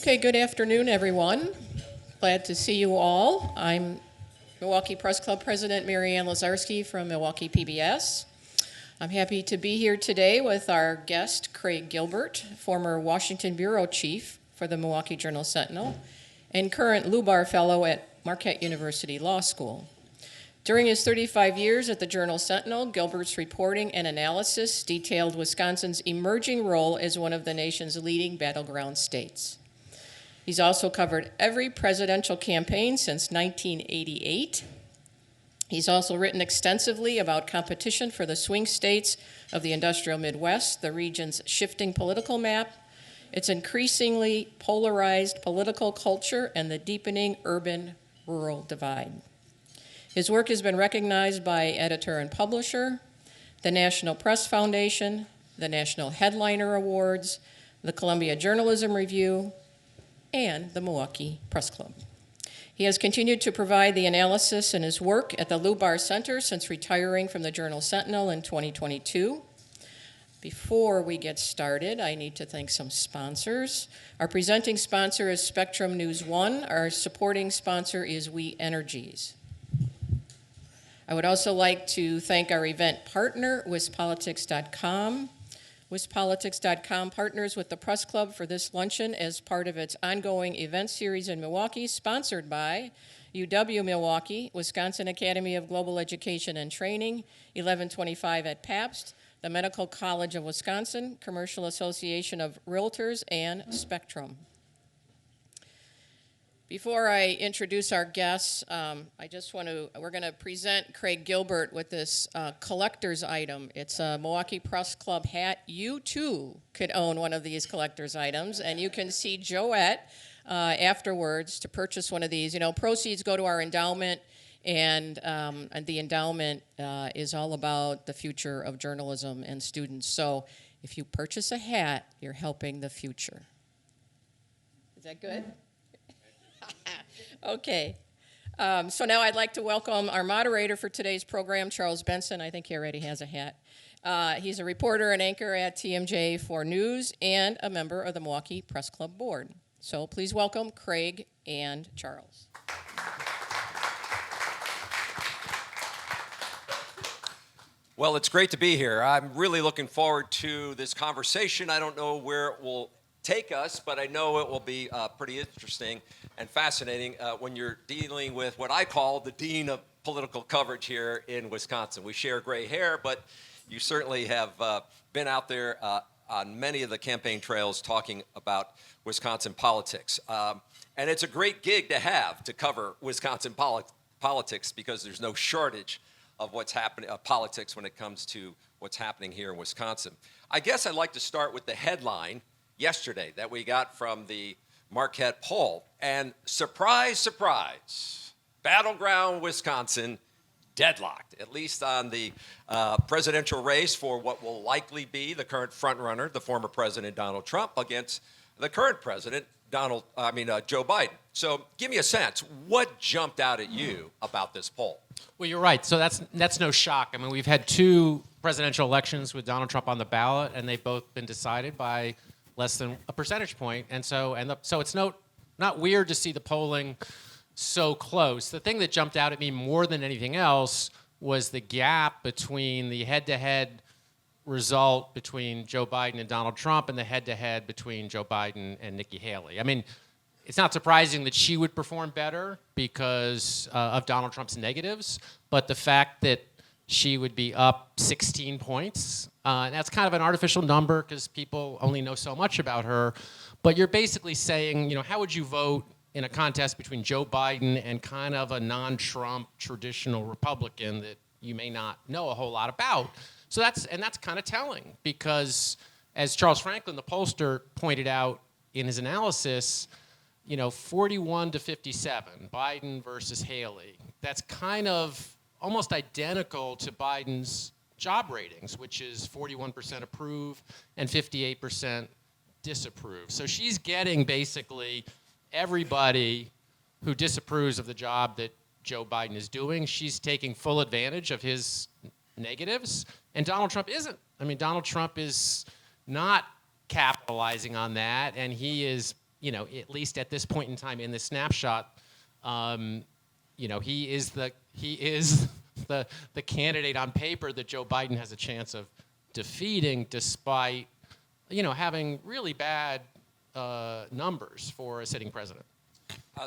Okay, good afternoon, everyone. Glad to see you all. I'm Milwaukee Press Club President Mary Ann Lazarski from Milwaukee PBS. I'm happy to be here today with our guest, Craig Gilbert, former Washington Bureau Chief for the Milwaukee Journal Sentinel and current Lubar Fellow at Marquette University Law School. During his 35 years at the Journal Sentinel, Gilbert's reporting and analysis detailed Wisconsin's emerging role as one of the nation's leading battleground states. He's also covered every presidential campaign since 1988. He's also written extensively about competition for the swing states of the industrial Midwest, the region's shifting political map, its increasingly polarized political culture, and the deepening urban-rural divide. His work has been recognized by editor and publisher, the National Press Foundation, the National Headliner Awards, the Columbia Journalism Review, and the Milwaukee Press Club. He has continued to provide the analysis in his work at the Lubar Center since retiring from the Journal Sentinel in 2022. Before we get started, I need to thank some sponsors. Our presenting sponsor is Spectrum News One. Our supporting sponsor is We Energies. I would also like to thank our event partner, WisPolitics.com. WisPolitics.com partners with the Press Club for this luncheon as part of its ongoing event series in Milwaukee, sponsored by UW Milwaukee, Wisconsin Academy of Global Education and Training, 1125 at Pabst, the Medical College of Wisconsin, Commercial Association of Realtors, and Spectrum. Before I introduce our guests, we're going to present Craig Gilbert with this collector's item. It's a Milwaukee Press Club hat. You too could own one of these collector's items, and you can see Joette afterwards to purchase one of these. You know, proceeds go to our endowment, and the endowment is all about the future of journalism and students. So if you purchase a hat, you're helping the future. Is that good? Okay. So now I'd like to welcome our moderator for today's program, Charles Benson. I think he already has a hat. He's a reporter and anchor at TMJ for News and a member of the Milwaukee Press Club Board. So please welcome Craig and Charles. Well, it's great to be here. I'm really looking forward to this conversation. I don't know where it will take us, but I know it will be pretty interesting and fascinating when you're dealing with what I call the dean of political coverage here in Wisconsin. We share gray hair, but you certainly have been out there on many of the campaign trails talking about Wisconsin politics. And it's a great gig to have to cover Wisconsin politics because there's no shortage of what's happening, politics when it comes to what's happening here in Wisconsin. I guess I'd like to start with the headline yesterday that we got from the Marquette poll. And surprise, surprise, battleground Wisconsin deadlocked, at least on the presidential race for what will likely be the current frontrunner, the former President Donald Trump, against the current president, Joe Biden. So give me a sense, what jumped out at you about this poll? Well, you're right. So that's no shock. I mean, we've had two presidential elections with Donald Trump on the ballot, and they've both been decided by less than a percentage point. And so it's not weird to see the polling so close. The thing that jumped out at me more than anything else was the gap between the head-to-head result between Joe Biden and Donald Trump and the head-to-head between Joe Biden and Nikki Haley. I mean, it's not surprising that she would perform better because of Donald Trump's negatives, but the fact that she would be up 16 points, and that's kind of an artificial number because people only know so much about her, but you're basically saying, you know, how would you vote in a contest between Joe Biden and kind of a non-Trump traditional Republican that you may not know a whole lot about? So that's kind of telling because, as Charles Franklin, the pollster, pointed out in his analysis, you know, 41 to 57, Biden versus Haley. That's kind of almost identical to Biden's job ratings, which is 41% approve and 58% disapprove. So she's getting basically everybody who disapproves of the job that Joe Biden is doing. She's taking full advantage of his negatives, and Donald Trump isn't. I mean, Donald Trump is not capitalizing on that, and he is at least at this point in time in this snapshot, he is the candidate on paper that Joe Biden has a chance of defeating, despite having really bad numbers for a sitting president.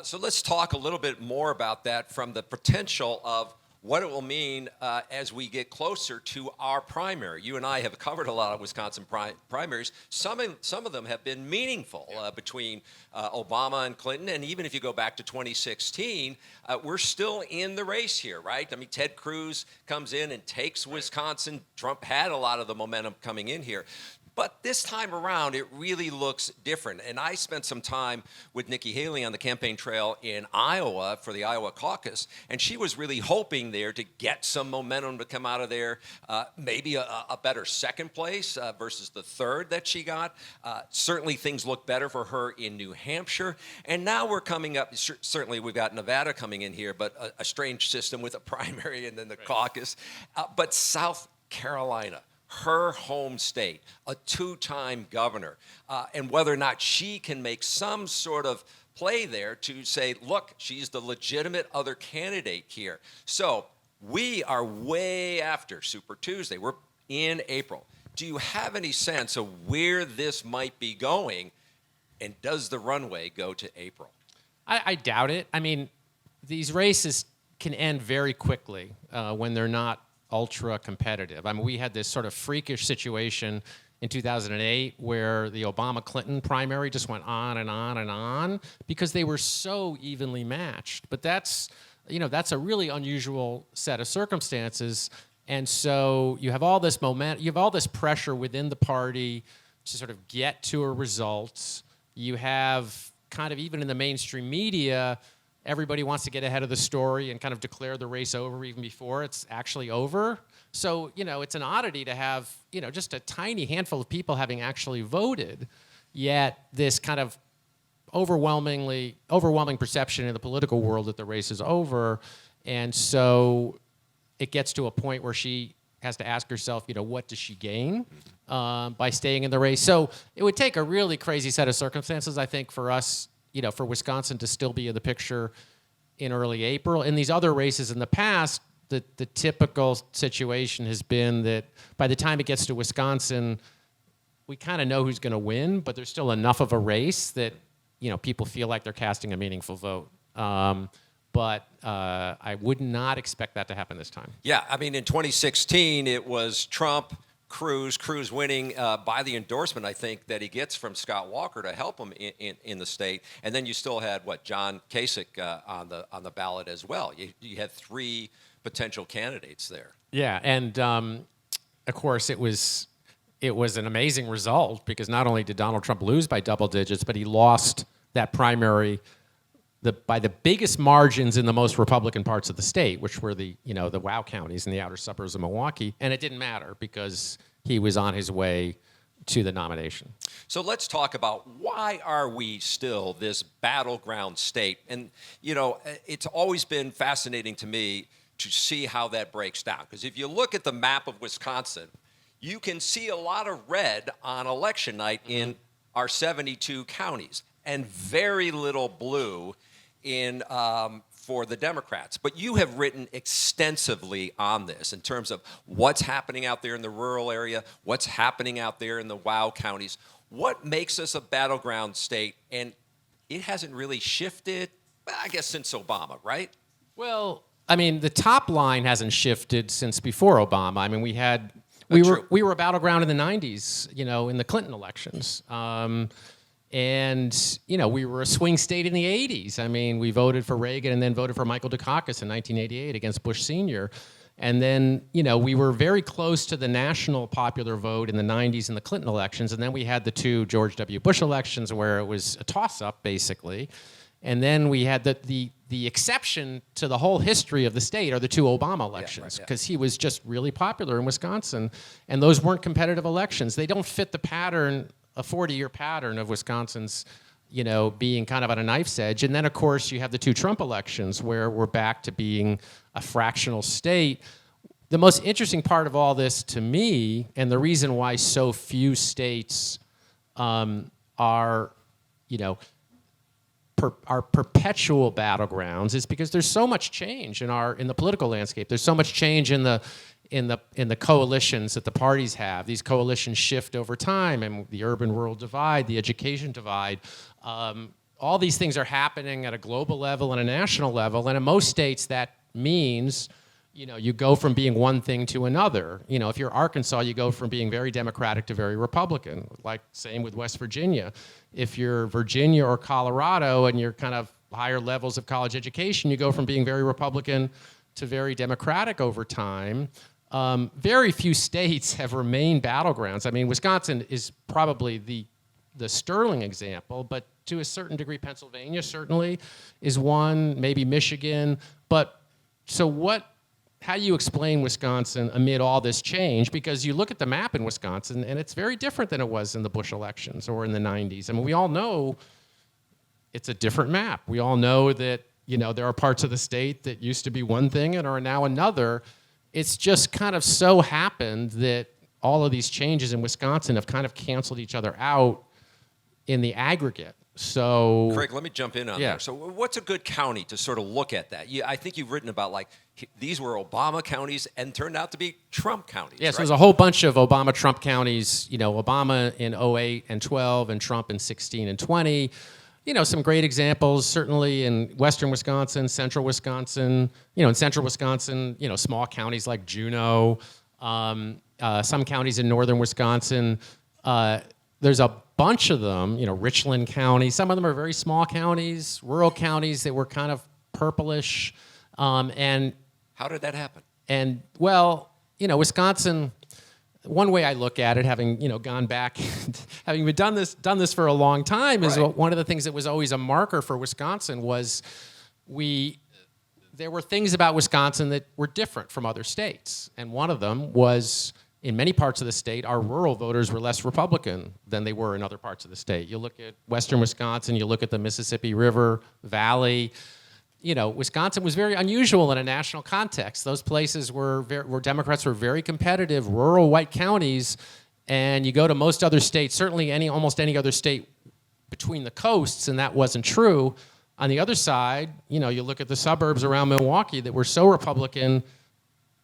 So let's talk a little bit more about that from the potential of what it will mean as we get closer to our primary. You and I have covered a lot of Wisconsin primaries. Some of them have been meaningful between Obama and Clinton, and even if you go back to 2016, we're still in the race here, right? I mean, Ted Cruz comes in and takes Wisconsin. Trump had a lot of the momentum coming in here. But this time around, it really looks different. And I spent some time with Nikki Haley on the campaign trail in Iowa for the Iowa caucus, and she was really hoping there to get some momentum to come out of there, maybe a better second place versus the third that she got. Certainly things look better for her in New Hampshire. And now we're coming up, certainly we've got Nevada coming in here, but a strange system with a primary and then the caucus. But South Carolina, her home state, a two-time governor, and whether or not she can make some sort of play there to say, look, she's the legitimate other candidate here. So we are way after Super Tuesday. We're in April. Do you have any sense of where this might be going, and does the runway go to April? I doubt it. I mean, these races can end very quickly when they're not ultra competitive. I mean, we had this sort of freakish situation in 2008 where the Obama-Clinton primary just went on and on and on because they were so evenly matched. But that's a really unusual set of circumstances. And so you have all this momentum, you have all this pressure within the party to sort of get to a result. You have kind of, even in the mainstream media, everybody wants to get ahead of the story and kind of declare the race over even before it's actually over. So, it's an oddity to have, just a tiny handful of people having actually voted, yet this kind of overwhelming perception in the political world that the race is over. And so it gets to a point where she has to ask herself, what does she gain by staying in the race? So it would take a really crazy set of circumstances, I think, for us, for Wisconsin to still be in the picture in early April. In these other races in the past, the typical situation has been that by the time it gets to Wisconsin, we kind of know who's going to win, but there's still enough of a race that, people feel like they're casting a meaningful vote. But I would not expect that to happen this time. Yeah, I mean, in 2016, it was Trump, Cruz winning by the endorsement, I think, that he gets from Scott Walker to help him in the state. And then you still had, John Kasich on the ballot as well. You had three potential candidates there. Yeah, and of course it was an amazing result because not only did Donald Trump lose by double digits, but he lost that primary by the biggest margins in the most Republican parts of the state, which were the wow counties in the outer suburbs of Milwaukee, and it didn't matter because he was on his way to the nomination. So let's talk about why are we still this battleground state? And, it's always been fascinating to me to see how that breaks down. Because if you look at the map of Wisconsin, you can see a lot of red on election night in our 72 counties and very little blue in for the Democrats. But you have written extensively on this in terms of what's happening out there in the rural area, what's happening out there in the wow counties. What makes us a battleground state? And it hasn't really shifted, I guess, since Obama, right? Well, I mean, the top line hasn't shifted since before Obama. I mean, we were a battleground in the 90s, in the Clinton elections. And, we were a swing state in the 80s. I mean, we voted for Reagan and then voted for Michael Dukakis in 1988 against Bush Sr. And then, we were very close to the national popular vote in the 90s in the Clinton elections. And then we had the two George W. Bush elections where it was a toss-up, basically. And then we had the exception to the whole history of the state are the two Obama elections, because he was just really popular in Wisconsin. And those weren't competitive elections. They don't fit the pattern, a 40-year pattern of Wisconsin's, being kind of on a knife's edge. And then, of course, you have the two Trump elections where we're back to being a fractional state. The most interesting part of all this to me, and the reason why so few states are, our perpetual battlegrounds is because there's so much change in the political landscape. There's so much change in the coalitions that the parties have. These coalitions shift over time, and the urban-rural divide, the education divide. All these things are happening at a global level and a national level, and in most states that means, you go from being one thing to another. If you're Arkansas, you go from being very Democratic to very Republican, like same with West Virginia. If you're Virginia or Colorado and you're kind of higher levels of college education, you go from being very Republican to very Democratic over time. Very few states have remained battlegrounds. I mean, Wisconsin is probably the sterling example, but to a certain degree, Pennsylvania certainly is one, maybe Michigan. But so how do you explain Wisconsin amid all this change? Because you look at the map in Wisconsin, and it's very different than it was in the Bush elections or in the 90s. I mean, we all know it's a different map. We all know that, there are parts of the state that used to be one thing and are now another. It's just kind of so happened that all of these changes in Wisconsin have kind of canceled each other out in the aggregate. So, Craig, let me jump in on there. So what's a good county to sort of look at that? I think you've written about, these were Obama counties and turned out to be Trump counties. Yes, right? there's a whole bunch of Obama-Trump counties, Obama in 08 and 12 and Trump in 16 and 20. Some great examples, certainly in western Wisconsin, central Wisconsin, in central Wisconsin, small counties like Juneau, some counties in northern Wisconsin. There's a bunch of them, Richland County. Some of them are very small counties, rural counties that were kind of purplish. And how did that happen? And well, Wisconsin. One way I look at it, having gone back, having been done this for a long time, is right. One of the things that was always a marker for Wisconsin was there were things about Wisconsin that were different from other states, and one of them was, in many parts of the state, our rural voters were less Republican than they were in other parts of the state. You look at western Wisconsin, you look at the Mississippi River Valley. Wisconsin was very unusual in a national context. Those places where Democrats were very competitive, rural white counties, and you go to most other states, certainly almost any other state between the coasts, and that wasn't true. On the other side, you look at the suburbs around Milwaukee that were so Republican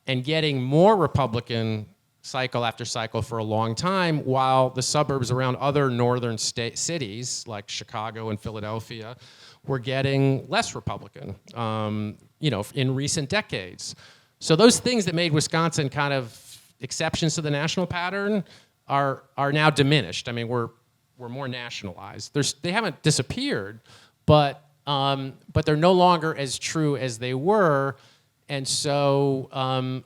and getting more Republican cycle after cycle for a long time, while the suburbs around other northern cities like Chicago and Philadelphia were getting less Republican, in recent decades. So those things that made Wisconsin kind of exceptions to the national pattern are now diminished. I mean, we're more nationalized. They haven't disappeared, but they're no longer as true as they were. And so,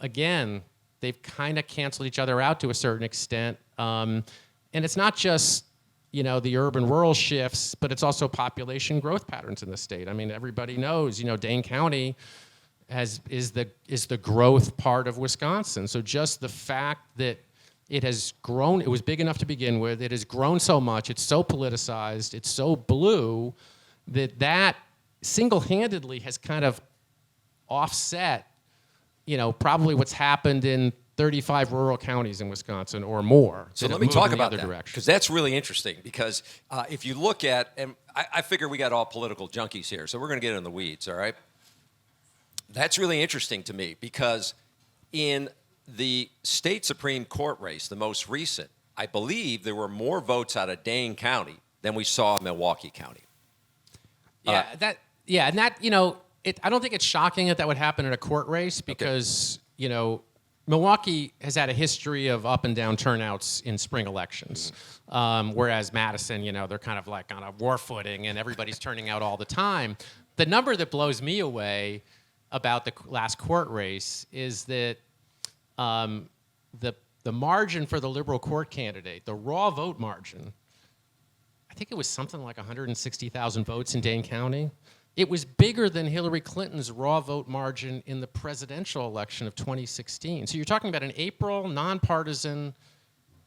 again, they've kind of canceled each other out to a certain extent. And it's not just the urban-rural shifts, but it's also population growth patterns in the state. I mean, everybody knows, Dane County is the growth part of Wisconsin. So just the fact that it has grown, it was big enough to begin with, it has grown so much, it's so politicized, it's so blue, that single-handedly has kind of offset, probably what's happened in 35 rural counties in Wisconsin or more. So let me talk about that, because that's really interesting. Because if you look at, and I figure we got all political junkies here, so we're going to get in the weeds, all right? That's really interesting to me, because in the state Supreme Court race, the most recent, I believe there were more votes out of Dane County than we saw in Milwaukee County. I don't think it's shocking that would happen in a court race, because, Milwaukee has had a history of up and down turnouts in spring elections, whereas Madison, they're kind of like on a war footing and everybody's turning out all the time. The number that blows me away about the last court race is that the margin for the liberal court candidate, the raw vote margin, I think it was something like 160,000 votes in Dane County. It was bigger than Hillary Clinton's raw vote margin in the presidential election of 2016. So you're talking about an April nonpartisan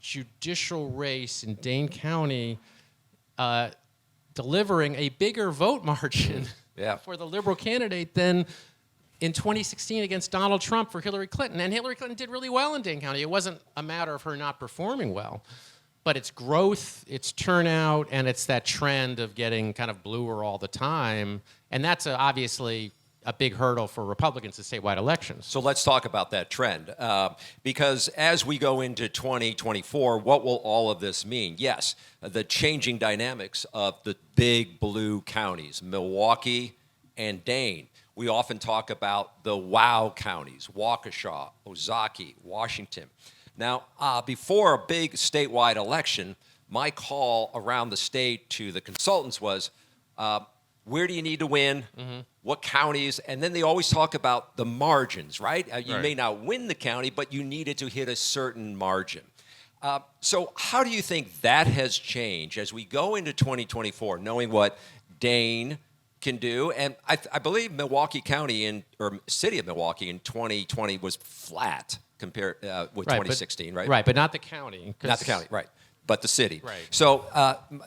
judicial race in Dane County delivering a bigger vote margin for the liberal candidate than in 2016 against Donald Trump for Hillary Clinton. And Hillary Clinton did really well in Dane County. It wasn't a matter of her not performing well. but it's growth, it's turnout, and it's that trend of getting kind of bluer all the time. And that's obviously a big hurdle for Republicans in statewide elections. So let's talk about that trend. Because as we go into 2024, what will all of this mean? Yes, the changing dynamics of the big blue counties, Milwaukee and Dane. We often talk about the WOW counties, Waukesha, Ozaukee, Washington. Now, before a big statewide election, my call around the state to the consultants was, where do you need to win? Mm-hmm. What counties? And then they always talk about the margins, right? You may not win the county, but you needed to hit a certain margin. So how do you think that has changed as we go into 2024, knowing what Dane can do? And I believe Milwaukee County or city of Milwaukee in 2020 was flat compared with 2016, right? Right, but not the county. Not the county, right. But the city. Right. So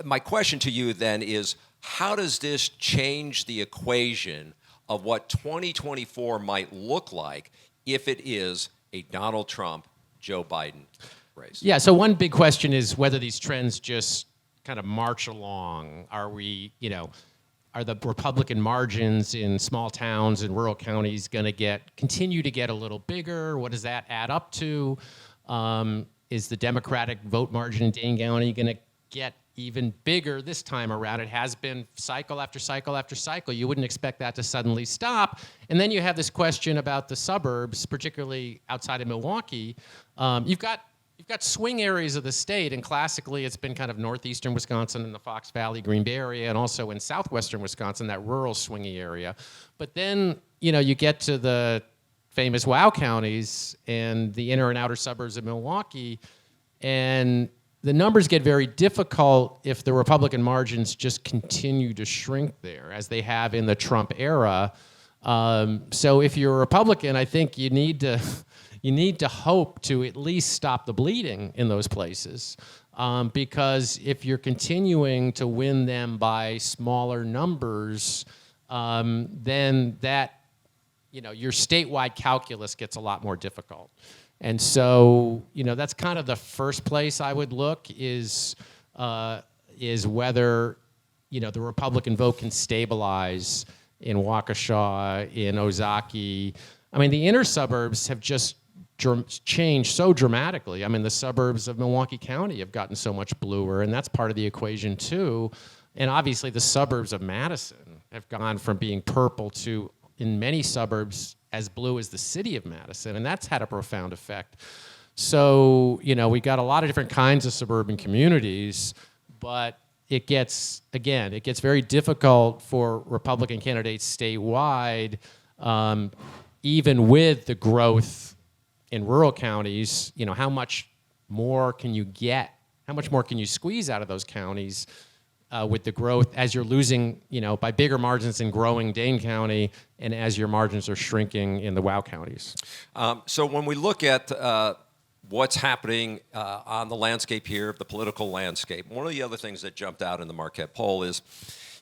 my question to you then is, how does this change the equation of what 2024 might look like if it is a Donald Trump, Joe Biden race? Yeah, so one big question is whether these trends just kind of march along. Are the Republican margins in small towns and rural counties going to continue to get a little bigger? What does that add up to? Is the Democratic vote margin in Dane County going to get even bigger this time around? It has been cycle after cycle after cycle. You wouldn't expect that to suddenly stop. And then you have this question about the suburbs, particularly outside of Milwaukee. You've got swing areas of the state, and classically it's been kind of northeastern Wisconsin and the Fox Valley, Green Bay area, and also in southwestern Wisconsin, that rural swingy area. But then, you get to the famous WOW counties and the inner and outer suburbs of Milwaukee, and the numbers get very difficult if the Republican margins just continue to shrink there, as they have in the Trump era. So if you're a Republican, I think you need to hope to at least stop the bleeding in those places, because if you're continuing to win them by smaller numbers, then that your statewide calculus gets a lot more difficult. And so, that's kind of the first place I would look is whether, the Republican vote can stabilize in Waukesha, in Ozaukee. I mean, the inner suburbs have just changed so dramatically. I mean, the suburbs of Milwaukee County have gotten so much bluer, and that's part of the equation too. And obviously, the suburbs of Madison have gone from being purple to, in many suburbs, as blue as the city of Madison, and that's had a profound effect. So, we got a lot of different kinds of suburban communities, but it gets very difficult for Republican candidates statewide, even with the growth in rural counties. How much more can you get? How much more can you squeeze out of those counties with the growth as you're losing, by bigger margins in growing Dane County and as your margins are shrinking in the WOW counties? So when we look at what's happening on the landscape here, the political landscape, one of the other things that jumped out in the Marquette poll is,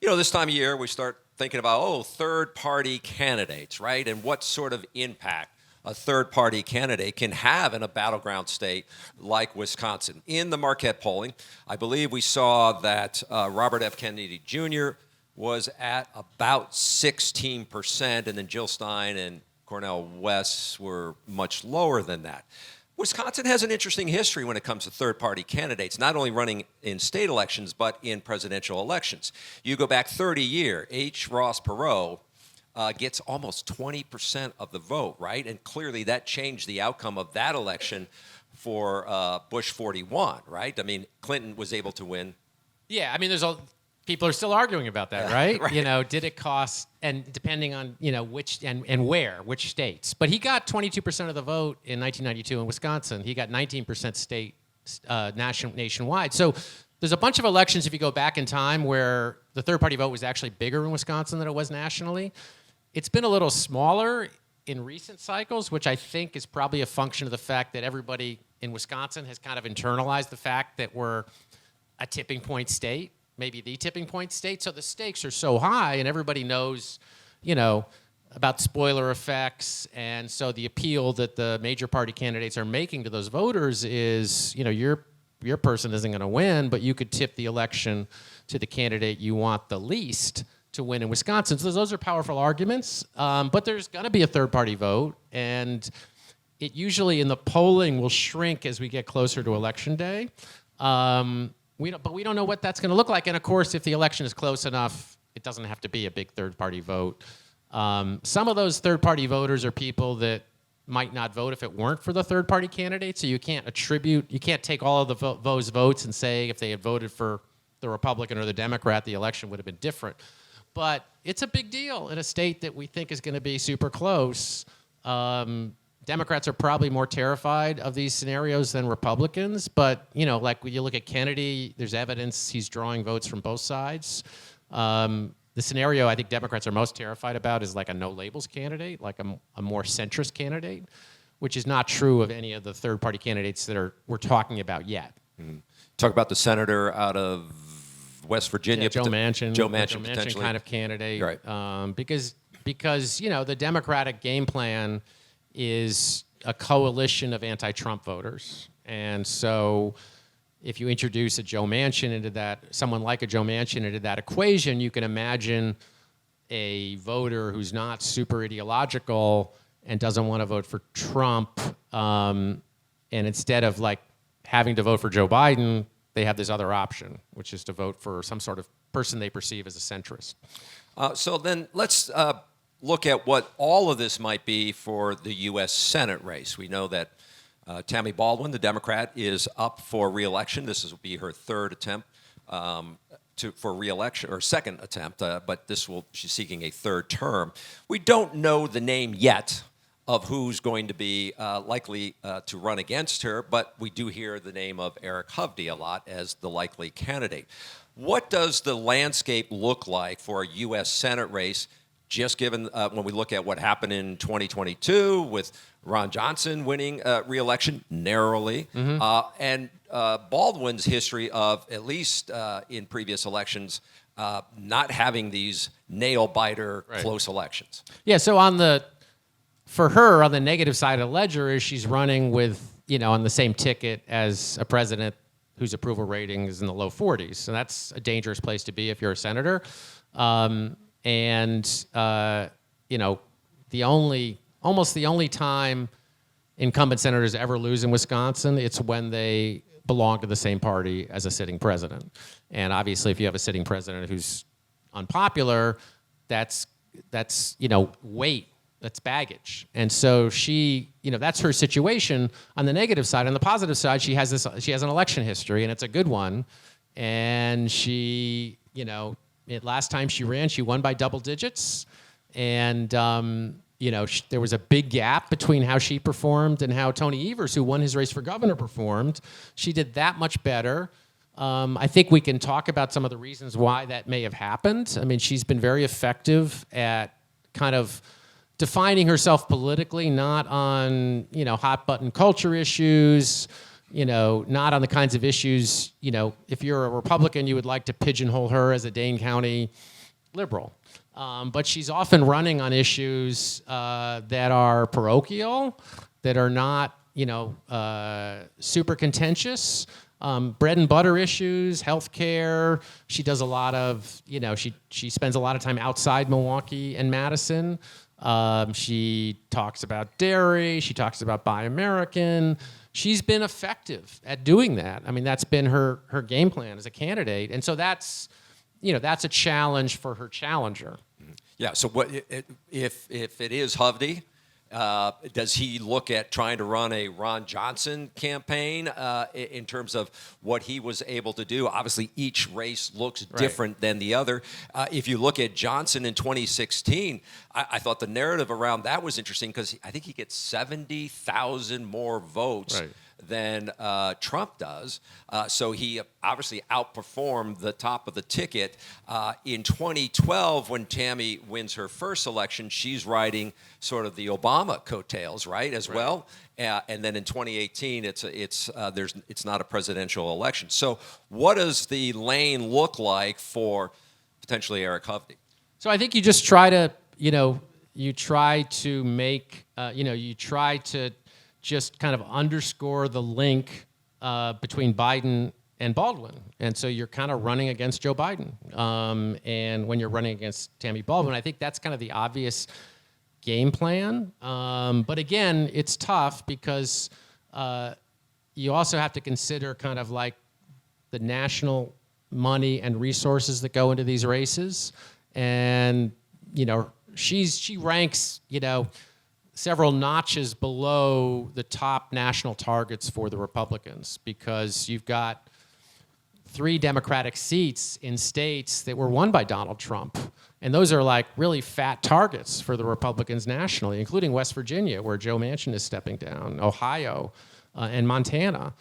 this time of year we start thinking about, third-party candidates, right? And what sort of impact a third-party candidate can have in a battleground state like Wisconsin. In the Marquette polling, I believe we saw that Robert F. Kennedy Jr. was at about 16%, and then Jill Stein and Cornel West were much lower than that. Wisconsin has an interesting history when it comes to third-party candidates, not only running in state elections, but in presidential elections. You go back 30 years, H. Ross Perot gets almost 20% of the vote, right? And clearly that changed the outcome of that election for Bush 41, right? I mean, Clinton was able to win. Yeah, I mean, people are still arguing about that, right? Right. Did it cost, and depending on, which and where, which states. But he got 22% of the vote in 1992 in Wisconsin. He got 19% state nationwide. So there's a bunch of elections, if you go back in time, where the third-party vote was actually bigger in Wisconsin than it was nationally. It's been a little smaller in recent cycles, which I think is probably a function of the fact that everybody in Wisconsin has kind of internalized the fact that we're a tipping point state, maybe the tipping point state. So the stakes are so high, and everybody knows, about spoiler effects. And so the appeal that the major party candidates are making to those voters is, you're your person isn't going to win, but you could tip the election to the candidate you want the least to win in Wisconsin. So those are powerful arguments, but there's going to be a third-party vote, and it usually in the polling will shrink as we get closer to Election Day. We don't know what that's going to look like, and of course, if the election is close enough, it doesn't have to be a big third-party vote. Some of those third-party voters are people that might not vote if it weren't for the third-party candidate, so you can't take all of those votes and say if they had voted for the Republican or the Democrat, the election would have been different. But it's a big deal in a state that we think is going to be super close. Democrats are probably more terrified of these scenarios than Republicans, but like when you look at Kennedy, there's evidence he's drawing votes from both sides. The scenario I think Democrats are most terrified about is like a no-labels candidate, like a more centrist candidate, which is not true of any of the third-party candidates that we're talking about yet. Mm-hmm. Talk about the senator out of West Virginia. Yeah, Joe Manchin. Joe Manchin potentially. Kind of candidate. Right. Because the Democratic game plan is a coalition of anti-Trump voters. And so if you introduce someone like a Joe Manchin into that equation, you can imagine a voter who's not super ideological and doesn't want to vote for Trump, and instead of like having to vote for Joe Biden, they have this other option, which is to vote for some sort of person they perceive as a centrist. So then let's look at what all of this might be for the U.S. Senate race. We know that Tammy Baldwin, the Democrat, is up for re-election. This will be her third attempt for re-election, or second attempt, but she's seeking a third term. We don't know the name yet of who's going to be likely to run against her, but we do hear the name of Eric Hovde a lot as the likely candidate. What does the landscape look like for a U.S. Senate race, just given when we look at what happened in 2022 with Ron Johnson winning re-election narrowly, and Baldwin's history of, at least in previous elections, not having these nail-biter close elections? Yeah, so for her, on the negative side of the ledger is she's running with, on the same ticket as a president whose approval rating is in the low 40s. So that's a dangerous place to be if you're a senator. Almost the only time incumbent senators ever lose in Wisconsin, it's when they belong to the same party as a sitting president. And obviously, if you have a sitting president who's unpopular, that's weight. That's baggage. And so that's her situation on the negative side. On the positive side, she has an election history, and it's a good one. And last time she ran, she won by double digits. And, there was a big gap between how she performed and how Tony Evers, who won his race for governor, performed. She did that much better. I think we can talk about some of the reasons why that may have happened. I mean, she's been very effective at kind of defining herself politically, not on, hot button culture issues, not on the kinds of issues, if you're a Republican, you would like to pigeonhole her as a Dane County liberal. But she's often running on issues that are parochial, that are not, super contentious. Bread and butter issues, healthcare. She does a lot of, she spends a lot of time outside Milwaukee and Madison. She talks about dairy. She talks about Buy American. She's been effective at doing that. I mean, that's been her game plan as a candidate. And so that's a challenge for her challenger. Yeah, so if it is Hovde, does he look at trying to run a Ron Johnson campaign in terms of what he was able to do? Obviously, each race looks different than the other. If you look at Johnson in 2016, I thought the narrative around that was interesting because I think he gets 70,000 more votes than Trump does. So he obviously outperformed the top of the ticket. In 2012, when Tammy wins her first election, she's riding sort of the Obama coattails, as well. And then in 2018, it's not a presidential election. So what does the lane look like for potentially Eric Hovde? So I think you just try to, just kind of underscore the link between Biden and Baldwin. And so you're kind of running against Joe Biden. And when you're running against Tammy Baldwin, I think that's kind of the obvious game plan. But again, it's tough because you also have to consider kind of like the national money and resources that go into these races. And, she ranks, several notches below the top national targets for the Republicans because you've got 3 Democratic seats in states that were won by Donald Trump. And those are like really fat targets for the Republicans nationally, including West Virginia, where Joe Manchin is stepping down, Ohio, and Montana.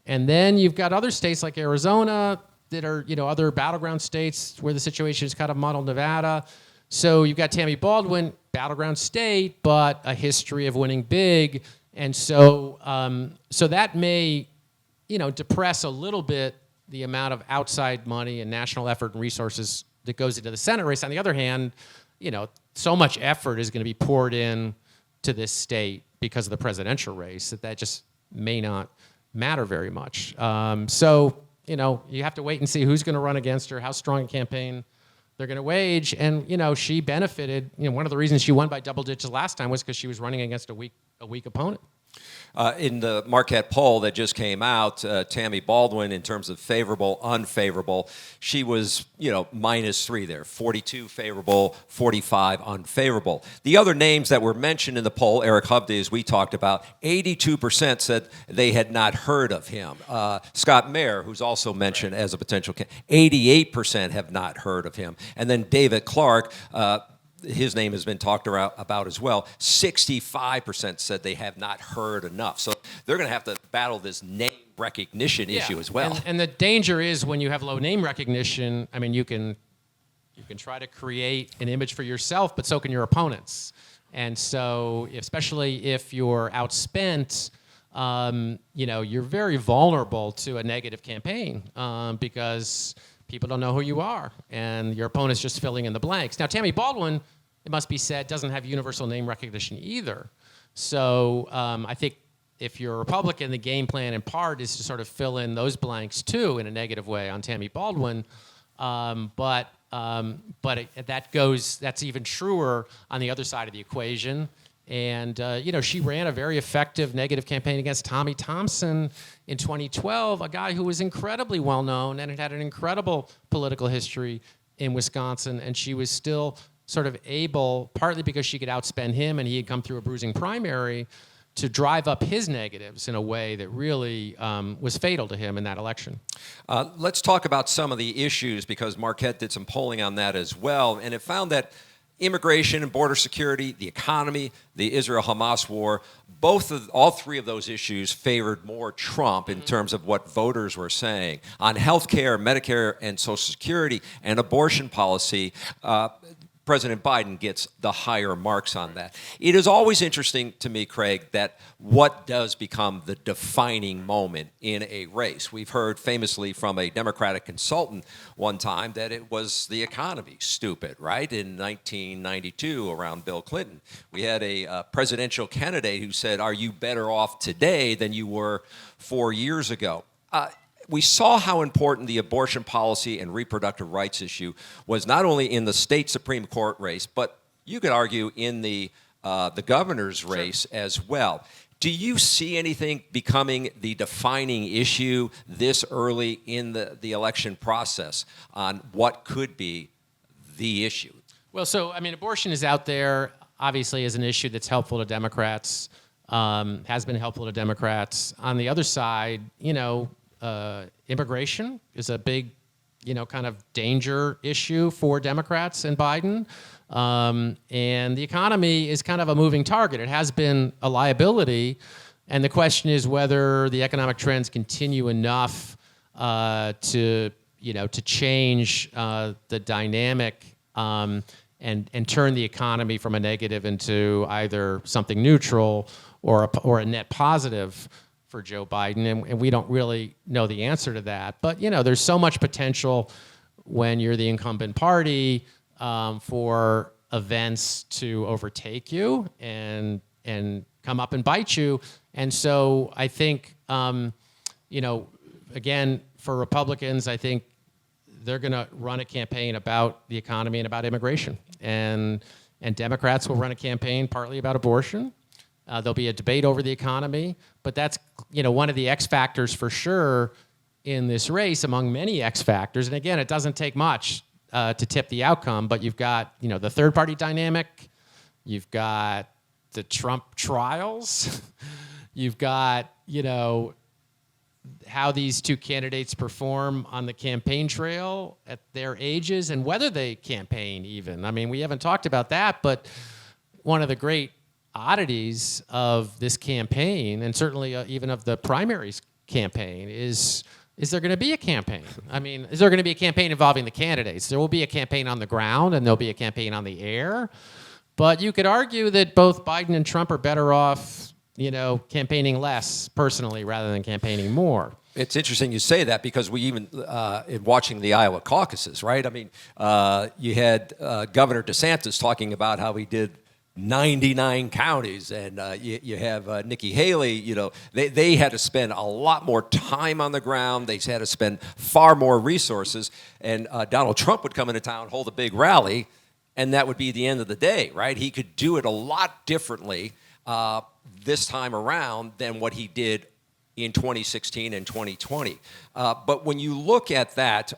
And then you've got other states like Arizona that are, other battleground states where the situation is kind of muddled, Nevada. So you've got Tammy Baldwin, battleground state, but a history of winning big. And so so that may, depress a little bit the amount of outside money and national effort and resources that goes into the Senate race. On the other hand, so much effort is going to be poured in to this state because of the presidential race that just may not matter very much. So, you have to wait and see who's going to run against her, how strong a campaign they're going to wage. And, she benefited. One of the reasons she won by double digits last time was because she was running against a weak opponent. In the Marquette poll that just came out, Tammy Baldwin, in terms of favorable, unfavorable, she was, -3 there, 42 favorable, 45 unfavorable. The other names that were mentioned in the poll, Eric Hovde, as we talked about, 82% said they had not heard of him. Scott Mayer, who's also mentioned as a potential candidate, 88% have not heard of him. And then David Clark, his name has been talked about as well. 65% said they have not heard enough. So they're going to have to battle this name recognition issue as well. And the danger is when you have low name recognition, I mean, you can try to create an image for yourself, but so can your opponents. And so especially if you're outspent, you're very vulnerable to a negative campaign because people don't know who you are, and your opponent's just filling in the blanks. Now, Tammy Baldwin, it must be said, doesn't have universal name recognition either. So I think if you're a Republican, the game plan in part is to sort of fill in those blanks too in a negative way on Tammy Baldwin. But that's even truer on the other side of the equation. And, she ran a very effective negative campaign against Tommy Thompson in 2012, a guy who was incredibly well-known and had an incredible political history in Wisconsin. And she was still sort of able, partly because she could outspend him and he had come through a bruising primary, to drive up his negatives in a way that really was fatal to him in that election. Let's talk about some of the issues, because Marquette did some polling on that as well, and it found that immigration and border security, the economy, the Israel-Hamas war, all three of those issues favored more Trump in terms of what voters were saying. On health care, Medicare, and Social Security, and abortion policy, President Biden gets the higher marks on that. It is always interesting to me, Craig, that what does become the defining moment in a race. We've heard famously from a Democratic consultant one time that it was the economy, stupid, right? In 1992, around Bill Clinton. We had a presidential candidate who said, "Are you better off today than you were 4 years ago?" We saw how important the abortion policy and reproductive rights issue was, not only in the state Supreme Court race, but you could argue in the governor's race as well. Do you see anything becoming the defining issue this early in the election process on what could be the issue? Well, so, I mean, abortion is out there, obviously, as an issue that's helpful to Democrats, has been helpful to Democrats. On the other side, immigration is a big, kind of danger issue for Democrats and Biden. And the economy is kind of a moving target. It has been a liability. And the question is whether the economic trends continue enough to change the dynamic and turn the economy from a negative into either something neutral or a net positive for Joe Biden, and we don't really know the answer to that. But, there's so much potential when you're the incumbent party for events to overtake you and come up and bite you. And so I think, again, for Republicans, I think they're going to run a campaign about the economy and about immigration. And Democrats will run a campaign partly about abortion. There'll be a debate over the economy. But that's, one of the X factors for sure in this race, among many X factors. And again, it doesn't take much to tip the outcome. But you've got, the third party dynamic. You've got the Trump trials. You've got, how these two candidates perform on the campaign trail at their ages and whether they campaign even. I mean, we haven't talked about that, but one of the great oddities of this campaign, and certainly even of the primaries campaign, is there going to be a campaign? I mean, is there going to be a campaign involving the candidates? There will be a campaign on the ground and there'll be a campaign on the air. But you could argue that both Biden and Trump are better off campaigning less personally rather than campaigning more. It's interesting you say that because we even, in watching the Iowa caucuses, right? I mean, you had Governor DeSantis talking about how he did 99 counties, and you have Nikki Haley, they had to spend a lot more time on the ground. They had to spend far more resources, and Donald Trump would come into town, hold a big rally, and that would be the end of the day, right? He could do it a lot differently this time around than what he did in 2016 and 2020. But when you look at that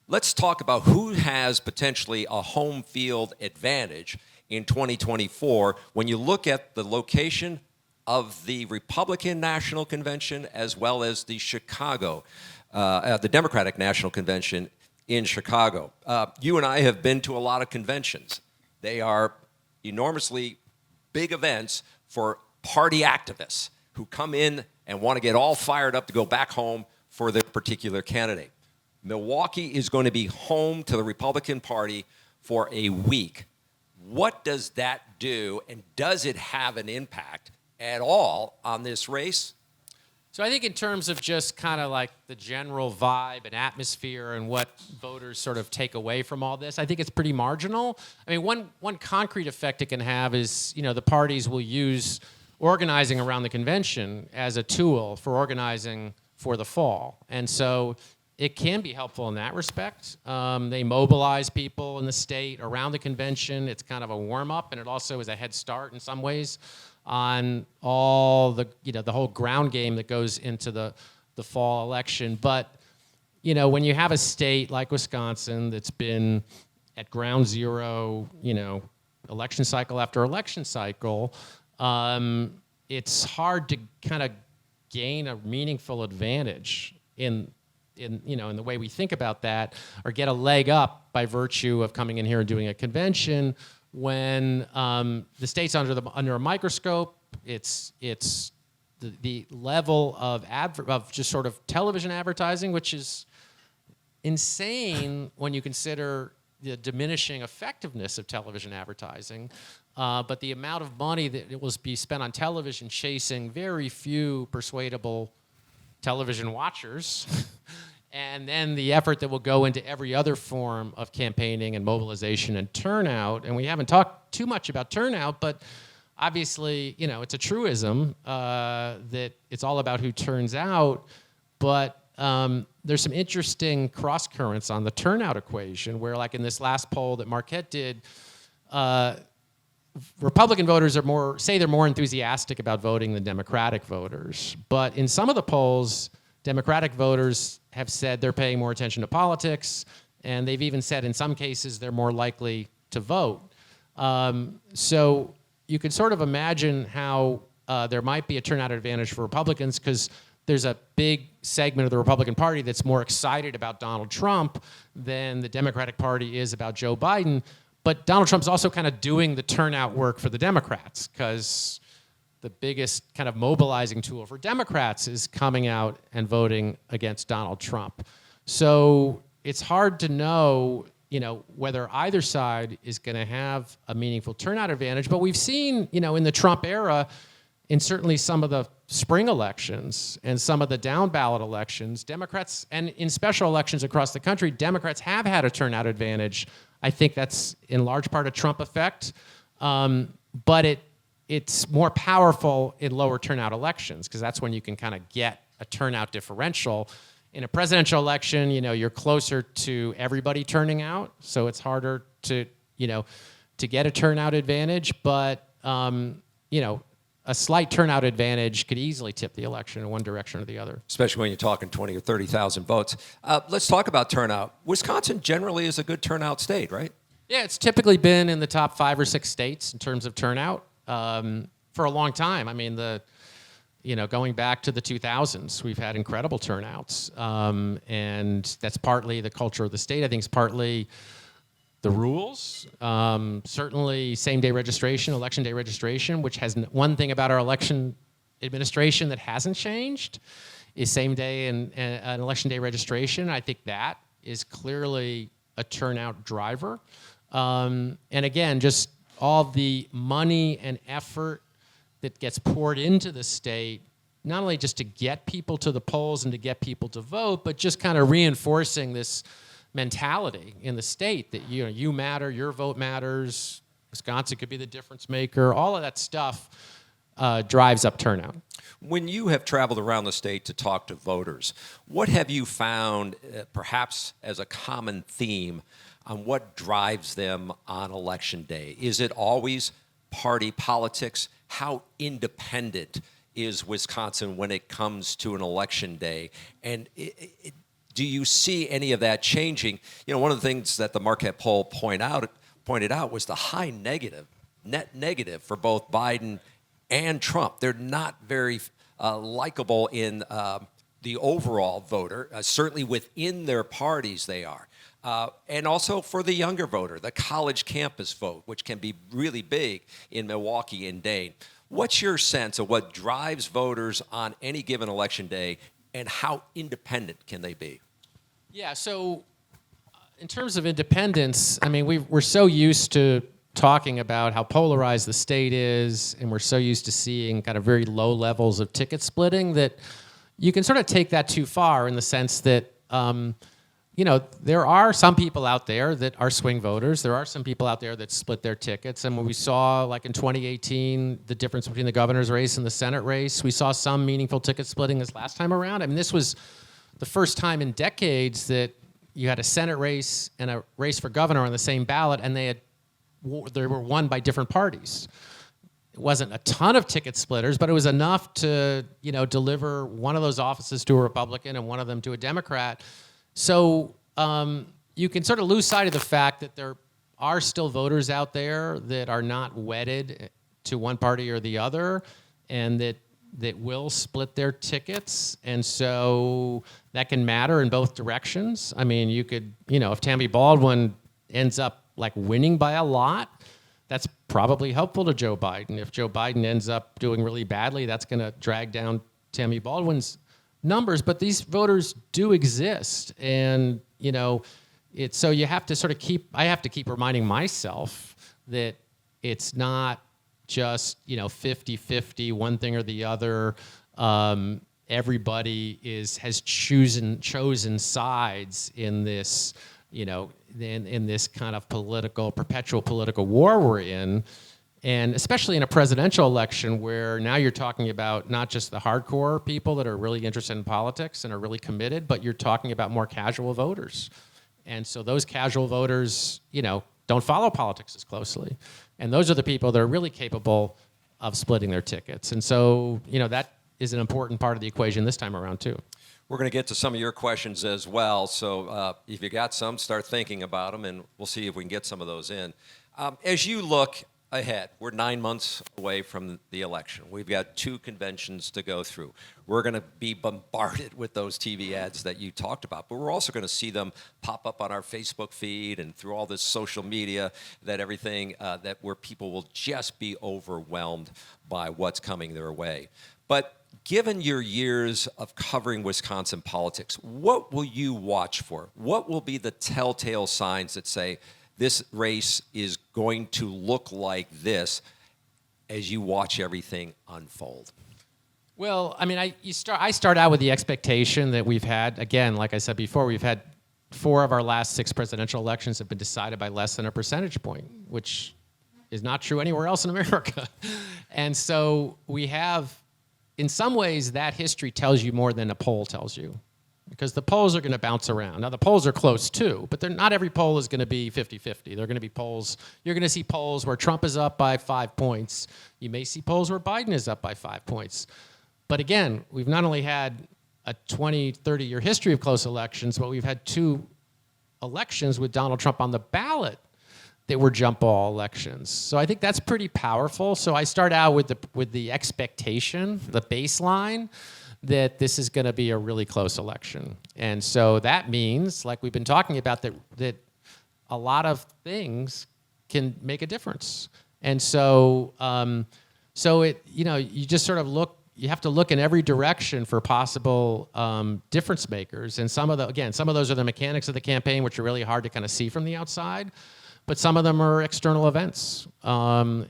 let's talk about who has potentially a home field advantage in 2024 when you look at the location of the Republican National Convention as well as the the Democratic National Convention in Chicago. You and I have been to a lot of conventions. They are enormously big events for party activists who come in and want to get all fired up to go back home for their particular candidate. Milwaukee is going to be home to the Republican Party for a week. What does that do, and does it have an impact at all on this race? So I think in terms of just kind of like the general vibe and atmosphere and what voters sort of take away from all this, I think it's pretty marginal. I mean, one concrete effect it can have is, the parties will use organizing around the convention as a tool for organizing for the fall. And so it can be helpful in that respect. They mobilize people in the state around the convention. It's kind of a warm-up, and it also is a head start in some ways on all the, the whole ground game that goes into the fall election. But, when you have a state like Wisconsin that's been at ground zero, election cycle after election cycle, it's hard to kind of gain a meaningful advantage in the way we think about that, or get a leg up by virtue of coming in here and doing a convention when the state's under a microscope. It's the level of just sort of television advertising, which is insane when you consider the diminishing effectiveness of television advertising. But the amount of money that it will be spent on television chasing very few persuadable television watchers, and then the effort that will go into every other form of campaigning and mobilization and turnout. And we haven't talked too much about turnout, but obviously, it's a truism that it's all about who turns out. But there's some interesting cross currents on the turnout equation where, like in this last poll that Marquette did, Republican voters say they're more enthusiastic about voting than Democratic voters. But in some of the polls, Democratic voters have said they're paying more attention to politics, and they've even said in some cases they're more likely to vote. So you could sort of imagine how there might be a turnout advantage for Republicans, because there's a big segment of the Republican Party that's more excited about Donald Trump than the Democratic Party is about Joe Biden. But Donald Trump's also kind of doing the turnout work for the Democrats, because the biggest kind of mobilizing tool for Democrats is coming out and voting against Donald Trump. So it's hard to know, whether either side is going to have a meaningful turnout advantage. But we've seen, in the Trump era, in certainly some of the spring elections and some of the down ballot elections, Democrats, and in special elections across the country, Democrats have had a turnout advantage. I think that's in large part a Trump effect, but it's more powerful in lower turnout elections, because that's when you can kind of get a turnout differential. In a presidential election, you're closer to everybody turning out, so it's harder to get a turnout advantage. But a slight turnout advantage could easily tip the election in one direction or the other. Especially when you're talking 20 or 30,000 votes. Let's talk about turnout. Wisconsin generally is a good turnout state, right? Yeah, it's typically been in the top 5 or 6 states in terms of turnout for a long time. I mean, going back to the 2000s, we've had incredible turnouts, and that's partly the culture of the state. I think it's partly the rules, certainly same-day registration, election day registration, which has one thing about our election administration that hasn't changed, is same-day and election day registration. I think that is clearly a turnout driver. And again, just all the money and effort that gets poured into the state, not only just to get people to the polls and to get people to vote, but just kind of reinforcing this mentality in the state that you matter, your vote matters, Wisconsin could be the difference maker. All of that stuff drives up turnout. When you have traveled around the state to talk to voters, what have you found perhaps as a common theme on what drives them on Election Day? Is it always party politics? How independent is Wisconsin when it comes to an Election Day? And do you see any of that changing? One of the things that the Marquette poll pointed out was the high net negative for both Biden and Trump. They're not very likable in the overall voter. Certainly within their parties they are. And also for the younger voter, the college campus vote, which can be really big in Milwaukee and Dane. What's your sense of what drives voters on any given election day, and how independent can they be? Yeah, so in terms of independence, I mean, we're so used to talking about how polarized the state is, and we're so used to seeing kind of very low levels of ticket splitting that you can sort of take that too far in the sense that, there are some people out there that are swing voters. There are some people out there that split their tickets. And when we saw, like in 2018, the difference between the governor's race and the Senate race, we saw some meaningful ticket splitting this last time around. I mean, this was the first time in decades that you had a Senate race and a race for governor on the same ballot, and they were won by different parties. It wasn't a ton of ticket splitters, but it was enough to, deliver one of those offices to a Republican and one of them to a Democrat. So you can sort of lose sight of the fact that there are still voters out there that are not wedded to one party or the other, and that will split their tickets. And so that can matter in both directions. I mean, you could, if Tammy Baldwin ends up like winning by a lot, that's probably helpful to Joe Biden. If Joe Biden ends up doing really badly, that's going to drag down Tammy Baldwin's numbers. But these voters do exist, and so you have to sort of I have to keep reminding myself that it's not just 50-50, one thing or the other. Everybody has chosen sides in this in this kind of perpetual political war we're in. And especially in a presidential election where now you're talking about not just the hardcore people that are really interested in politics and are really committed, but you're talking about more casual voters. And so those casual voters, don't follow politics as closely. And those are the people that are really capable of splitting their tickets. And so, that is an important part of the equation this time around, too. We're going to get to some of your questions as well. So if you got some, start thinking about them, and we'll see if we can get some of those in. As you look ahead, we're 9 months away from the election. We've got 2 conventions to go through. We're going to be bombarded with those TV ads that you talked about, but we're also going to see them pop up on our Facebook feed and through all this social media, where people will just be overwhelmed by what's coming their way. But given your years of covering Wisconsin politics, what will you watch for? What will be the telltale signs that say, this race is going to look like this as you watch everything unfold? Well, I mean, I start out with the expectation that we've had, again, like I said before, we've had 4 of our last 6 presidential elections have been decided by less than a percentage point, which is not true anywhere else in America. And so in some ways, that history tells you more than a poll tells you, because the polls are going to bounce around. Now, the polls are close too, but not every poll is going to be 50-50. They're going to be polls. You're going to see polls where Trump is up by 5 points. You may see polls where Biden is up by 5 points. But again, we've not only had a 20, 30-year history of close elections, but we've had 2 elections with Donald Trump on the ballot that were jump ball elections. So I think that's pretty powerful. So I start out with the expectation, the baseline, that this is going to be a really close election. And so that means, like we've been talking about, that a lot of things can make a difference. And so you just sort of you have to look in every direction for possible difference makers. And some of those are the mechanics of the campaign, which are really hard to kind of see from the outside. But some of them are external events. Again,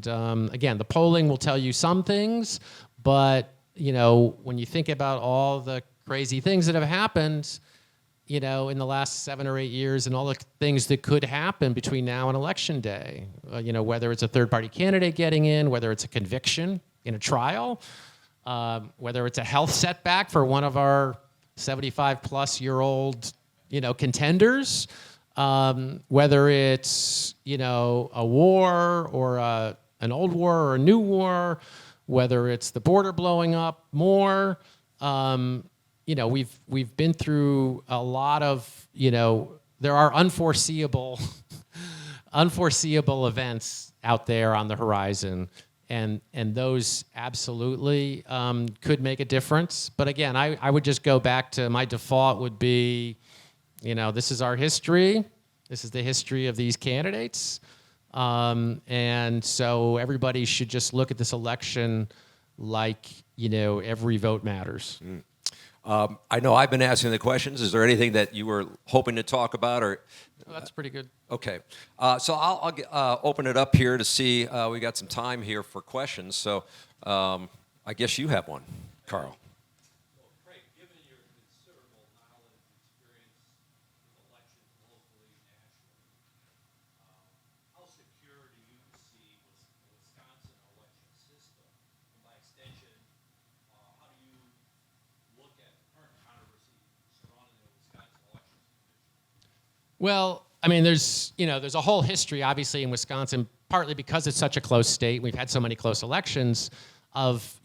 the polling will tell you some things, but when you think about all the crazy things that have happened, in the last 7 or 8 years, and all the things that could happen between now and Election Day, whether it's a third-party candidate getting in, whether it's a conviction in a trial, whether it's a health setback for one of our 75-plus-year-old, contenders, whether it's, a war or an old war or a new war, whether it's the border blowing up more. We've been through a lot of, there are unforeseeable events out there on the horizon, and those absolutely could make a difference. But again, I would just go back to my default would be, this is our history. This is the history of these candidates. And so everybody should just look at this election like, every vote matters. I know I've been asking the questions. Is there anything that you were hoping to talk about? Or that's pretty good. Okay. So I'll open it up here to see. We got some time here for questions. So I guess you have one, Carl. Well, I mean, there's a whole history, obviously, in Wisconsin, partly because it's such a close state. We've had so many close elections of,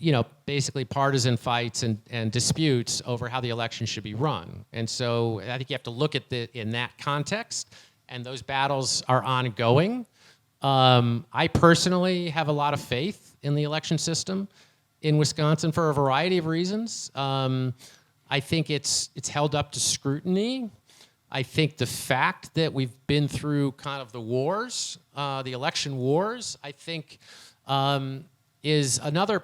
basically partisan fights and disputes over how the election should be run. And so I think you have to look at in that context, and those battles are ongoing. I personally have a lot of faith in the election system in Wisconsin for a variety of reasons. I think it's held up to scrutiny. I think the fact that we've been through kind of the wars, the election wars, I think is another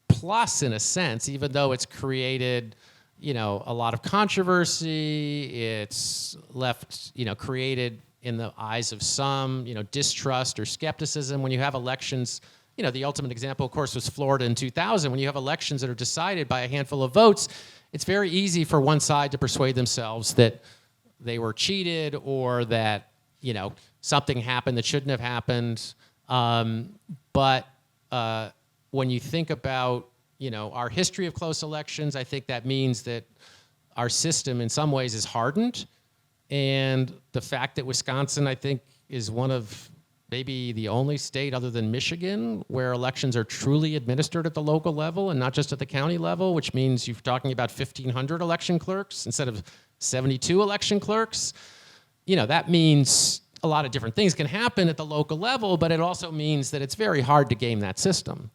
plus in a sense, even though it's created, a lot of controversy. It's left, created in the eyes of some, distrust or skepticism. When you have elections, the ultimate example, of course, was Florida in 2000. When you have elections that are decided by a handful of votes, it's very easy for one side to persuade themselves that they were cheated or that, something happened that shouldn't have happened. But when you think about, our history of close elections, I think that means that our system in some ways is hardened. And the fact that Wisconsin, I think, is one of maybe the only state other than Michigan where elections are truly administered at the local level and not just at the county level, which means you're talking about 1,500 election clerks instead of 72 election clerks. That means a lot of different things can happen at the local level, but it also means that it's very hard to game that system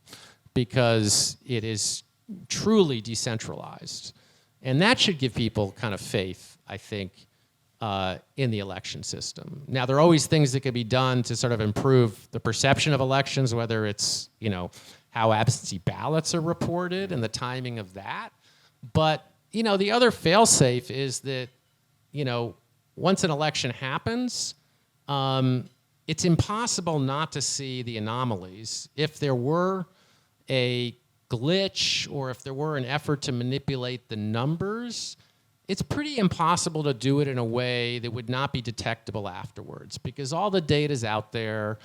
because it is truly decentralized. And that should give people kind of faith, I think, in the election system. Now, there are always things that could be done to sort of improve the perception of elections, whether it's, how absentee ballots are reported and the timing of that. But the other fail-safe is that, once an election happens, it's impossible not to see the anomalies. If there were a glitch or if there were an effort to manipulate the numbers, it's pretty impossible to do it in a way that would not be detectable afterwards because all the data's out there.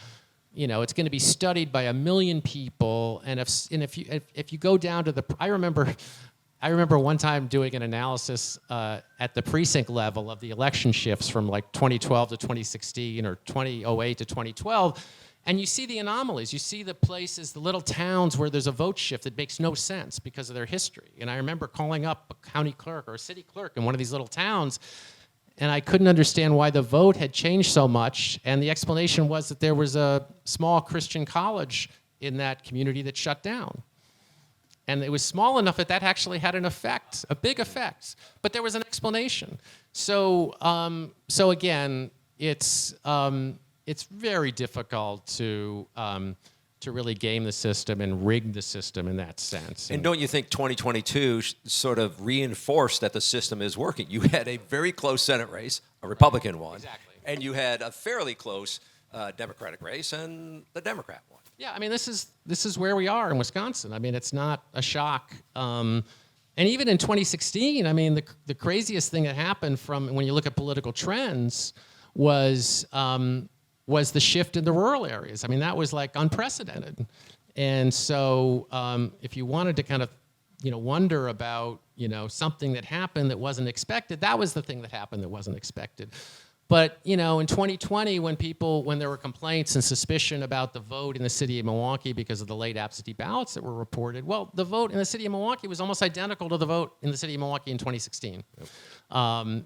it's going to be studied by 1 million people, and if you go down to I remember one time doing an analysis at the precinct level of the election shifts from like 2012 to 2016 or 2008 to 2012, and you see the anomalies. You see the places, the little towns where there's a vote shift that makes no sense because of their history. And I remember calling up a county clerk or a city clerk in one of these little towns, and I couldn't understand why the vote had changed so much. And the explanation was that there was a small Christian college in that community that shut down. And it was small enough that actually had an effect, a big effect. But there was an explanation. So again, it's very difficult to really game the system and rig the system in that sense. And don't you think 2022 sort of reinforced that the system is working? You had a very close Senate race, a Republican one, exactly. And you had a fairly close Democratic race and the Democrat one. Yeah, I mean, this is where we are in Wisconsin. I mean, it's not a shock. And even in 2016, I mean, the craziest thing that happened from when you look at political trends was the shift in the rural areas. I mean, that was like unprecedented. And so if you wanted to kind of, wonder about, something that happened that wasn't expected, that was the thing that happened that wasn't expected. But, in 2020, when there were complaints and suspicion about the vote in the city of Milwaukee because of the late absentee ballots that were reported, well, the vote in the city of Milwaukee was almost identical to the vote in the city of Milwaukee in 2016. Yep.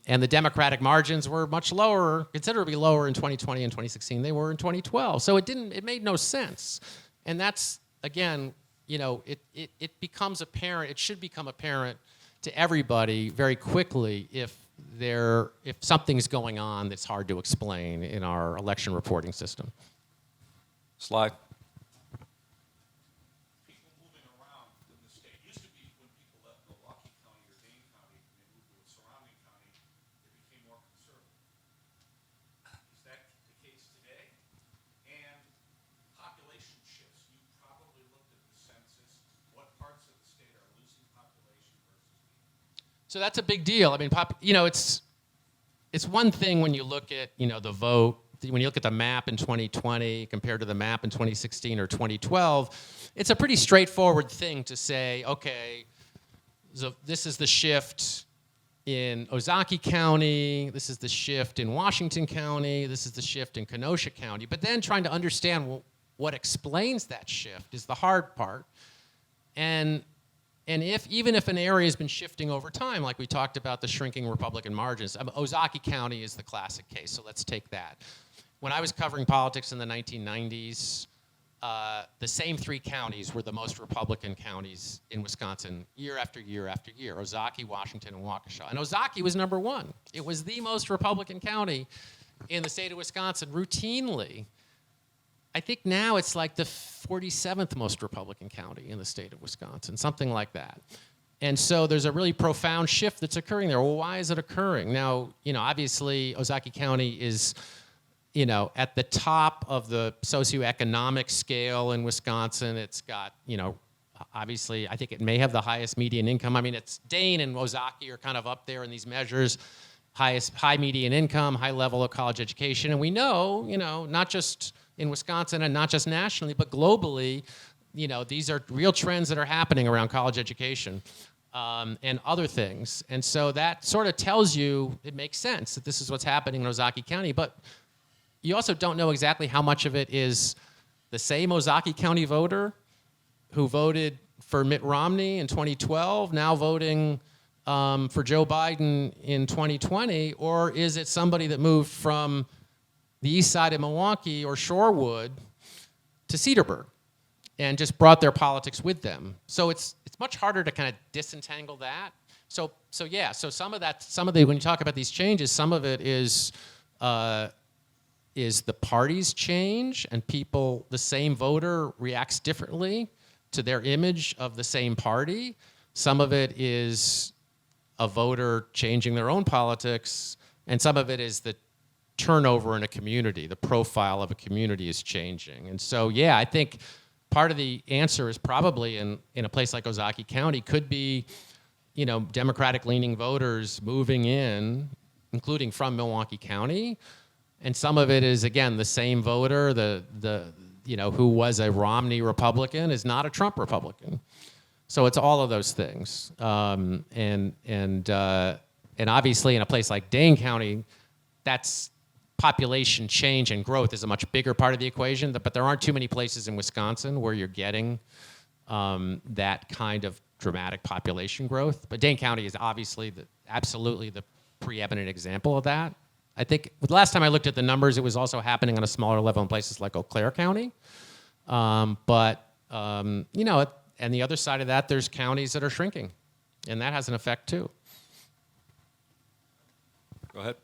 And the Democratic margins were much lower, considerably lower in 2020 and 2016 than they were in 2012. So it made no sense. And that's, again, it becomes apparent, it should become apparent to everybody very quickly if something's going on that's hard to explain in our election reporting system. Slide. People moving around in the state. It used to be when people left Milwaukee County or Dane County and they moved to a surrounding county, they became more conservative. Is that the case today? And population shifts. You probably looked at the census. What parts of the state are losing population versus gaining? So that's a big deal. I mean, it's one thing when you look at, the vote, when you look at the map in 2020 compared to the map in 2016 or 2012, it's a pretty straightforward thing to say, okay, so this is the shift in Ozaukee County, this is the shift in Washington County, this is the shift in Kenosha County. But then trying to understand what explains that shift is the hard part. And even if an area has been shifting over time, like we talked about the shrinking Republican margins, Ozaukee County is the classic case, so let's take that. When I was covering politics in the 1990s, the same 3 counties were the most Republican counties in Wisconsin year after year after year: Ozaukee, Washington, and Waukesha. And Ozaukee was number 1. It was the most Republican county in the state of Wisconsin routinely. I think now it's like the 47th most Republican county in the state of Wisconsin, something like that. And so there's a really profound shift that's occurring there. Well, why is it occurring? Now, obviously Ozaukee County is, at the top of the socioeconomic scale in Wisconsin. It's got, obviously, I think it may have the highest median income. I mean, it's Dane and Ozaukee are kind of up there in these measures. High median income, high level of college education. And we know, not just in Wisconsin and not just nationally, but globally, these are real trends that are happening around college education and other things. And so that sort of tells you, it makes sense that this is what's happening in Ozaukee County, but you also don't know exactly how much of it is the same Ozaukee County voter who voted for Mitt Romney in 2012, now voting for Joe Biden in 2020, or is it somebody that moved from the east side of Milwaukee or Shorewood to Cedarburg and just brought their politics with them? So it's much harder to kind of disentangle that. So some of the when you talk about these changes, some of it is the parties change and the same voter reacts differently to their image of the same party. Some of it is a voter changing their own politics, and some of it is the turnover in a community. The profile of a community is changing. And so, I think part of the answer is probably in a place like Ozaukee County could be, Democratic-leaning voters moving in, including from Milwaukee County. And some of it is, again, the same voter, the who was a Romney Republican is not a Trump Republican. So it's all of those things. And obviously in a place like Dane County, that's population change and growth is a much bigger part of the equation, but there aren't too many places in Wisconsin where you're getting that kind of dramatic population growth. But Dane County is obviously absolutely the preeminent example of that. I think the last time I looked at the numbers, it was also happening on a smaller level in places like Eau Claire County. And the other side of that, there's counties that are shrinking, and that has an effect too. Go ahead.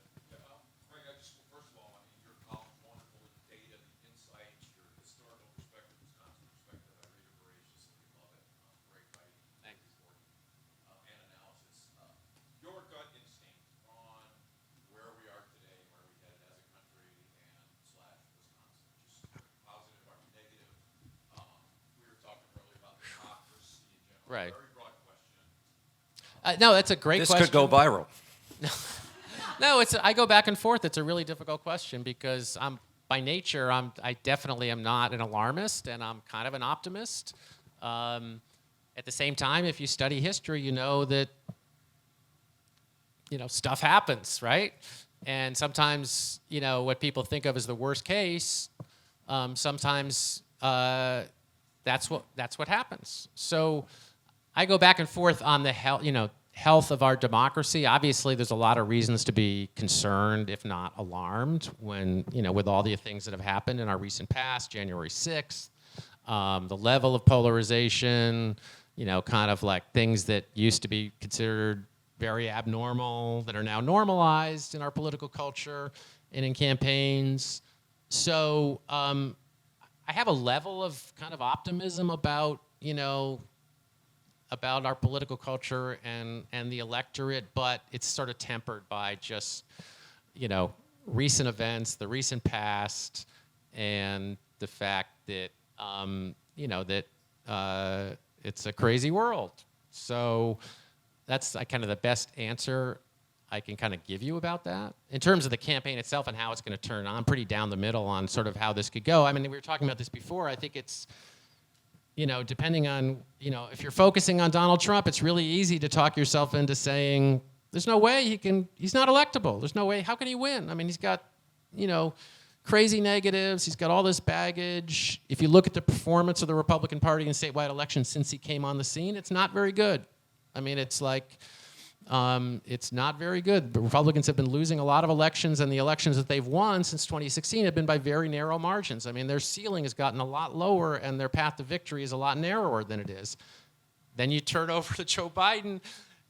Craig, first of all, I mean, your column's wonderful with the data, the insights, your historical perspective, Wisconsin perspective. I read it voraciously, love it. Great writing. Thank you. And analysis. Your gut instinct on where we are today, where we headed as a country, and /Wisconsin, just positive or negative. We were talking earlier about democracy in general. Right. Very broad question. No, that's a great question. This could go viral. No, I go back and forth. It's a really difficult question because by nature, I definitely am not an alarmist, and I'm kind of an optimist. At the same time, if you study history, you know that stuff happens, right? And sometimes what people think of as the worst case, sometimes that's what happens. So I go back and forth on the health of our democracy. Obviously, there's a lot of reasons to be concerned, if not alarmed, when with all the things that have happened in our recent past, January 6th, the level of polarization, kind of like things that used to be considered very abnormal that are now normalized in our political culture and in campaigns. So I have a level of kind of optimism about our political culture and the electorate, but it's sort of tempered by just, recent events, the recent past, and the fact that, it's a crazy world. So that's kind of the best answer I can kind of give you about that. In terms of the campaign itself and how it's going to turn on, I'm pretty down the middle on sort of how this could go. I mean, we were talking about this before. I think it's, depending on, if you're focusing on Donald Trump, it's really easy to talk yourself into saying, there's no way he's not electable. There's no way, how can he win? I mean, he's got, crazy negatives. He's got all this baggage. If you look at the performance of the Republican Party in statewide elections since he came on the scene, it's not very good. I mean, it's like, it's not very good. The Republicans have been losing a lot of elections, and the elections that they've won since 2016 have been by very narrow margins. I mean, their ceiling has gotten a lot lower, and their path to victory is a lot narrower than it is. Then you turn over to Joe Biden.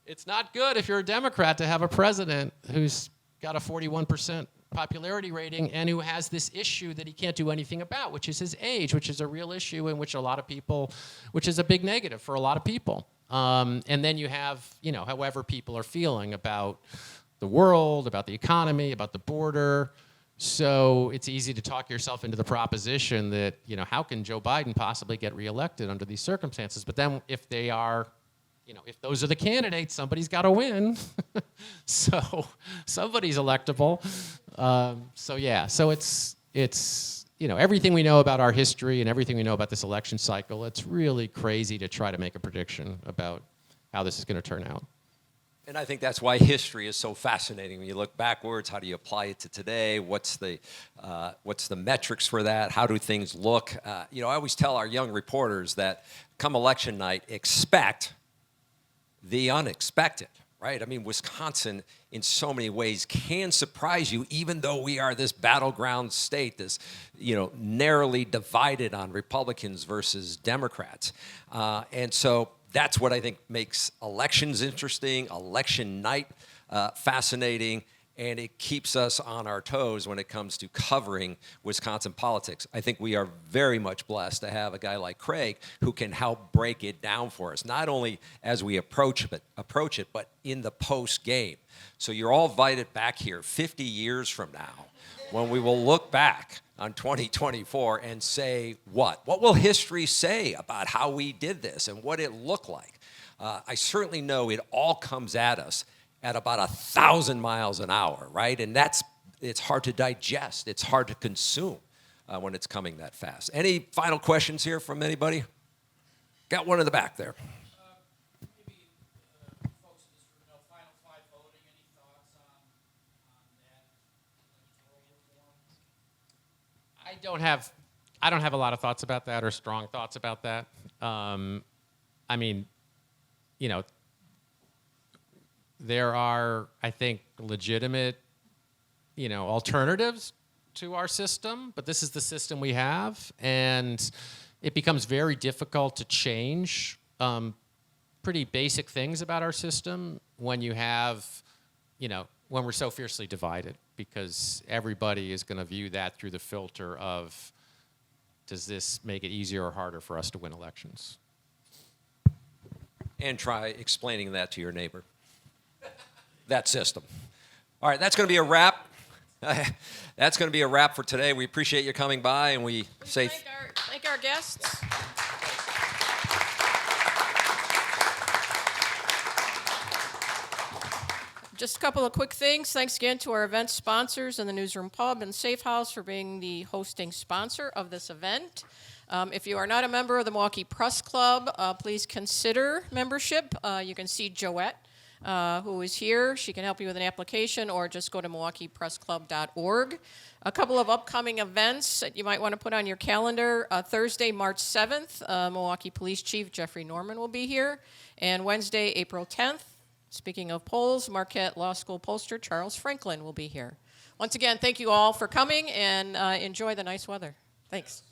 It's not good if you're a Democrat to have a president who's got a 41% popularity rating and who has this issue that he can't do anything about, which is his age, which is a real issue in which which is a big negative for a lot of people. And then you have, however people are feeling about the world, about the economy, about the border. So it's easy to talk yourself into the proposition that, how can Joe Biden possibly get reelected under these circumstances? But then if they are, if those are the candidates, somebody's got to win. So somebody's electable. So it's everything we know about our history and everything we know about this election cycle, it's really crazy to try to make a prediction about how this is going to turn out. And I think that's why history is so fascinating. When you look backwards, how do you apply it to today? What's the metrics for that? How do things look? I always tell our young reporters that come election night, expect the unexpected, right? I mean, Wisconsin, in so many ways, can surprise you, even though we are this battleground state, this, narrowly divided on Republicans versus Democrats. And so that's what I think makes elections interesting, election night fascinating, and it keeps us on our toes when it comes to covering Wisconsin politics. I think we are very much blessed to have a guy like Craig who can help break it down for us, not only as we approach it, but in the post-game. So you're all invited back here 50 years from now when we will look back on 2024 and say what? What will history say about how we did this and what it looked like? I certainly know it all comes at us at about 1,000 miles an hour, right? And it's hard to digest. It's hard to consume. when it's coming that fast. Any final questions here from anybody? Got one in the back there. Maybe folks in this room know Final Five voting. Any thoughts on that electoral reform? I don't have a lot of thoughts about that or strong thoughts about that. I mean, you know, there are, I think, legitimate, you know, alternatives to our system, but this is the system we have, and it becomes very difficult to change pretty basic things about our system when you have, you know, when we're so fiercely divided, because everybody is going to view that through the filter of, does this make it easier or harder for us to win elections? And try explaining that to your neighbor. That system. All right, that's going to be a wrap. That's going to be a wrap for today. We appreciate you coming by, and we say Thank our guests. Just a couple of quick things. Thanks again to our event sponsors and the Newsroom Pub and Safe House for being the hosting sponsor of this event. If you are not a member of the Milwaukee Press Club, please consider membership. You can see Joette, who is here. She can help you with an application, or just go to MilwaukeePressClub.org. A couple of upcoming events that you might want to put on your calendar. Thursday, March 7th, Milwaukee Police Chief Jeffrey Norman will be here. And Wednesday, April 10th, speaking of polls, Marquette Law School pollster Charles Franklin will be here. Once again, thank you all for coming, and enjoy the nice weather. Thanks.